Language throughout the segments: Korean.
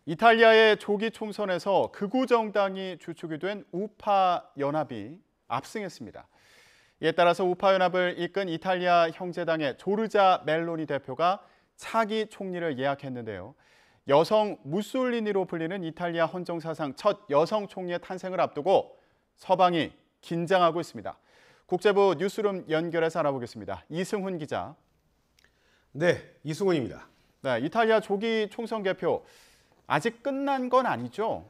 이탈리아의 조기 총선에서 극우 정당이 주축이 된 우파 연합이 압승했습니다. 이에 따라서 우파 연합을 이끈 이탈리아 형제당의 조르자 멜로니 대표가 차기 총리를 예약했는데요. 여성 무솔리니로 불리는 이탈리아 헌정 사상 첫 여성 총리의 탄생을 앞두고 서방이 긴장하고 있습니다. 국제부 뉴스룸 연결해서 알아보겠습니다. 이승훈 기자. 네, 이승훈입니다. 네, 이탈리아 조기 총선 개표 아직 끝난 건 아니죠?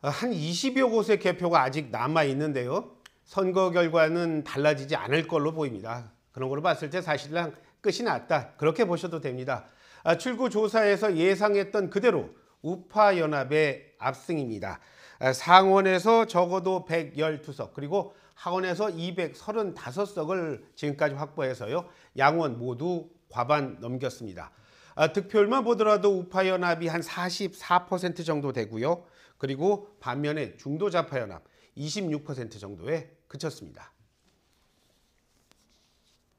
한 20여 곳의 개표가 아직 남아 있는데요. 선거 결과는 달라지지 않을 걸로 보입니다. 그런 걸로 봤을 때 사실상 끝이 났다. 그렇게 보셔도 됩니다. 출구 조사에서 예상했던 그대로 우파 연합의 압승입니다. 상원에서 적어도 112석 그리고 하원에서 235석을 지금까지 확보해서요. 양원 모두 과반 넘겼습니다. 득표율만 보더라도 우파 연합이 한 44% 정도 되고요. 그리고 반면에 중도 좌파 연합 26% 정도에 그쳤습니다.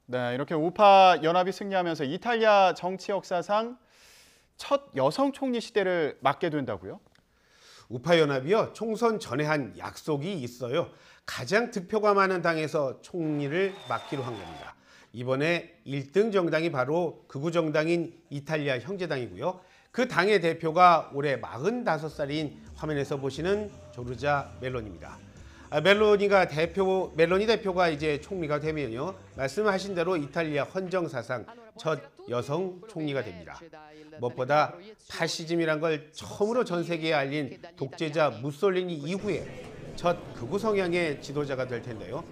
네, 이렇게 우파 연합이 승리하면서 이탈리아 정치 역사상 첫 여성 총리 시대를 맞게 된다고요? 우파 연합이요. 총선 전에 한 약속이 있어요. 가장 득표가 많은 당에서 총리를 맡기로 한 겁니다. 이번에 1등 정당이 바로 극우 정당인 이탈리아 형제당이고요. 그 당의 대표가 올해 45살인 화면에서 보시는 조르자 멜로니입니다. 멜로니 대표가 이제 총리가 되면요. 말씀하신 대로 이탈리아 헌정 사상 첫 여성 총리가 됩니다. 무엇보다 파시즘이란 걸 처음으로 전 세계에 알린 독재자 무솔리니 이후에 첫 극우 성향의 지도자가 될 텐데요.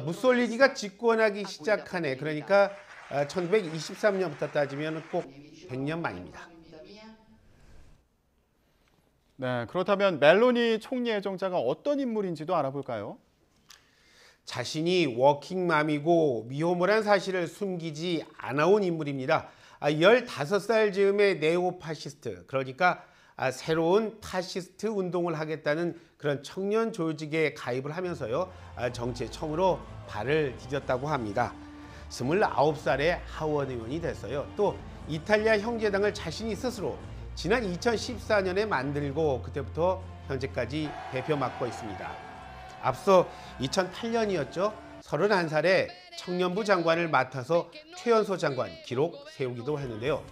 무솔리니가 집권하기 시작한 해, 그러니까 1923년부터 따지면 꼭 100년 만입니다. 네, 그렇다면 멜로니 총리 애정자가 어떤 인물인지도 알아볼까요? 자신이 워킹맘이고 미혼모란 사실을 숨기지 않아온 인물입니다. 15살 즈음에 네오파시스트, 그러니까 새로운 파시스트 운동을 하겠다는 그런 청년 조직에 가입을 하면서요. 정치에 처음으로 발을 디뎠다고 합니다. 29살에 하원 의원이 됐어요. 또 이탈리아 형제당을 자신이 스스로 지난 2014년에 만들고 그때부터 현재까지 대표 맡고 있습니다. 앞서 2008년이었죠. 31살에 청년부 장관을 맡아서 최연소 장관 기록 세우기도 했는데요.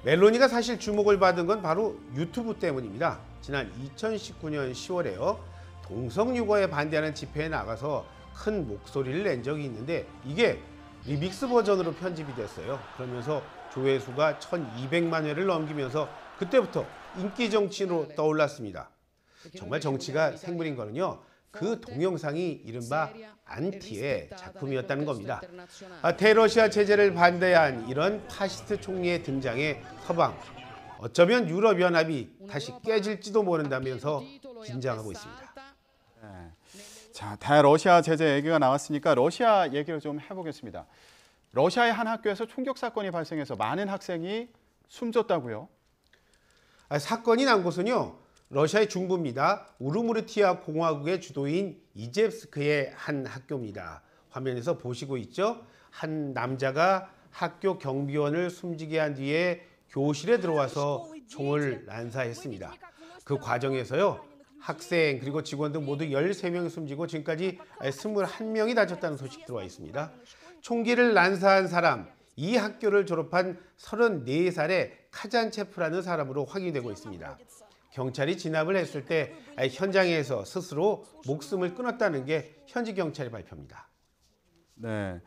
멜로니가 사실 주목을 받은 건 바로 유튜브 때문입니다. 지난 2019년 10월에요. 동성유거에 반대하는 집회에 나가서 큰 목소리를 낸 적이 있는데 이게 리믹스 버전으로 편집이 됐어요. 그러면서 조회수가 1200만 회를 넘기면서 그때부터 인기 정치인으로 떠올랐습니다. 정말 정치가 생물인 거는요. 그 동영상이 이른바 안티의 작품이었다는 겁니다. 대러시아 체제를 반대한 이런 파시스트 총리의 등장에 서방, 어쩌면 유럽연합이 다시 깨질지도 모른다면서 긴장하고 있습니다. 네. 자, 대러시아 제재 얘기가 나왔으니까 러시아 얘기를 좀 해보겠습니다. 러시아의 한 학교에서 총격 사건이 발생해서 많은 학생이 숨졌다고요? 사건이 난 곳은요. 러시아의 중부입니다. 우르무르티아 공화국의 주도인 이젬스크의 한 학교입니다. 화면에서 보시고 있죠? 한 남자가 학교 경비원을 숨지게 한 뒤에 교실에 들어와서 총을 난사했습니다. 그 과정에서요. 학생 그리고 직원 등 모두 13명이 숨지고 지금까지 21명이 다쳤다는 소식이 들어와 있습니다. 총기를 난사한 사람, 이 학교를 졸업한 34살의 카잔체프라는 사람으로 확인되고 있습니다. 경찰이 진압을 했을 때 현장에서 스스로 목숨을 끊었다는 게 현지 경찰의 발표입니다. 네.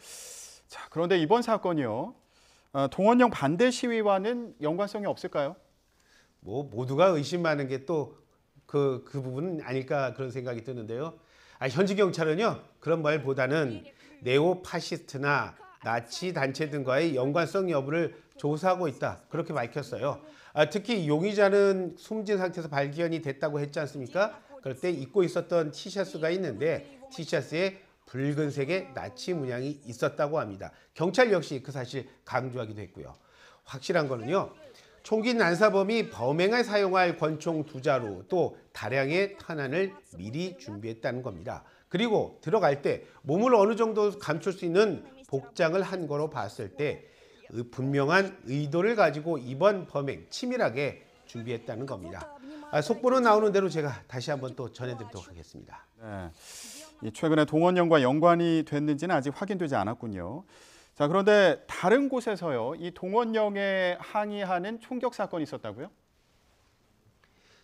자, 그런데 이번 사건이요. 동원령 반대 시위와는 연관성이 없을까요? 모두가 의심하는 게 또 그 부분은 아닐까 그런 생각이 드는데요. 현지 경찰은요. 그런 말보다는 네오파시스트나 나치 단체 등과의 연관성 여부를 조사하고 있다. 그렇게 밝혔어요. 특히 용의자는 숨진 상태에서 발견이 됐다고 했지 않습니까? 그럴 때 입고 있었던 티셔츠가 있는데 티셔츠에 붉은색의 나치 문양이 있었다고 합니다. 경찰 역시 그 사실 강조하기도 했고요. 확실한 거는요. 총기 난사범이 범행에 사용할 권총 2자루 또 다량의 탄환을 미리 준비했다는 겁니다. 그리고 들어갈 때 몸을 어느 정도 감출 수 있는 복장을 한 거로 봤을 때 분명한 의도를 가지고 이번 범행 치밀하게 준비했다는 겁니다. 속보는 나오는 대로 제가 다시 한번 또 전해드리도록 하겠습니다. 네. 이 최근에 동원령과 연관이 됐는지는 아직 확인되지 않았군요. 자, 그런데 다른 곳에서요, 이 동원령에 항의하는 총격 사건이 있었다고요?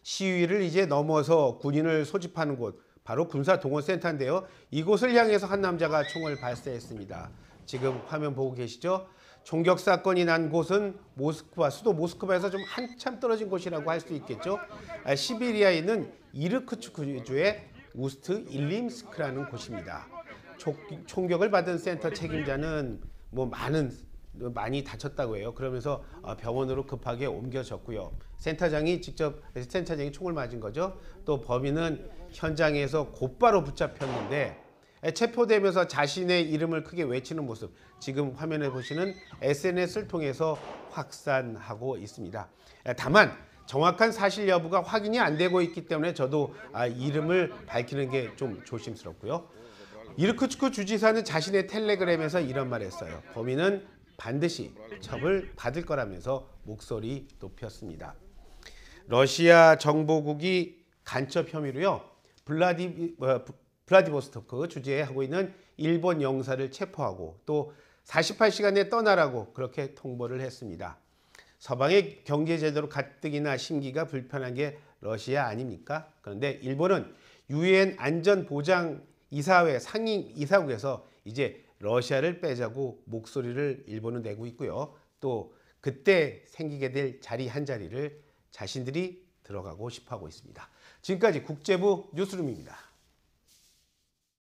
시위를 이제 넘어서 군인을 소집하는 곳, 바로 군사동원센터인데요. 이곳을 향해서 한 남자가 총을 발사했습니다. 지금 화면 보고 계시죠? 총격 사건이 난 곳은 모스크바, 수도 모스크바에서 좀 한참 떨어진 곳이라고 할 수 있겠죠. 시베리아에 있는 이르크츠크주의 우스트 일림스크라는 곳입니다. 총격을 받은 센터 책임자는 많이 다쳤다고 해요. 그러면서 병원으로 급하게 옮겨졌고요. 센터장이 총을 맞은 거죠. 또 범인은 현장에서 곧바로 붙잡혔는데 체포되면서 자신의 이름을 크게 외치는 모습, 지금 화면에 보시는 SNS를 통해서 확산하고 있습니다. 다만 정확한 사실 여부가 확인이 안 되고 있기 때문에 저도 이름을 밝히는 게 좀 조심스럽고요. 이르크츠크 주지사는 자신의 텔레그램에서 이런 말을 했어요. 범인은 반드시 처벌받을 거라면서 목소리 높였습니다. 러시아 정보국이 간첩 혐의로요. 블라디보스토크 주재에 하고 있는 일본 영사를 체포하고 또 48시간 내 떠나라고 그렇게 통보를 했습니다. 서방의 경제 제도로 가뜩이나 심기가 불편한 게 러시아 아닙니까? 그런데 일본은 유엔 안전보장 이사회 상임 이사국에서 이제 러시아를 빼자고 목소리를 일본은 내고 있고요. 또 그때 생기게 될 자리 한 자리를 자신들이 들어가고 싶어 하고 있습니다. 지금까지 국제부 뉴스룸입니다.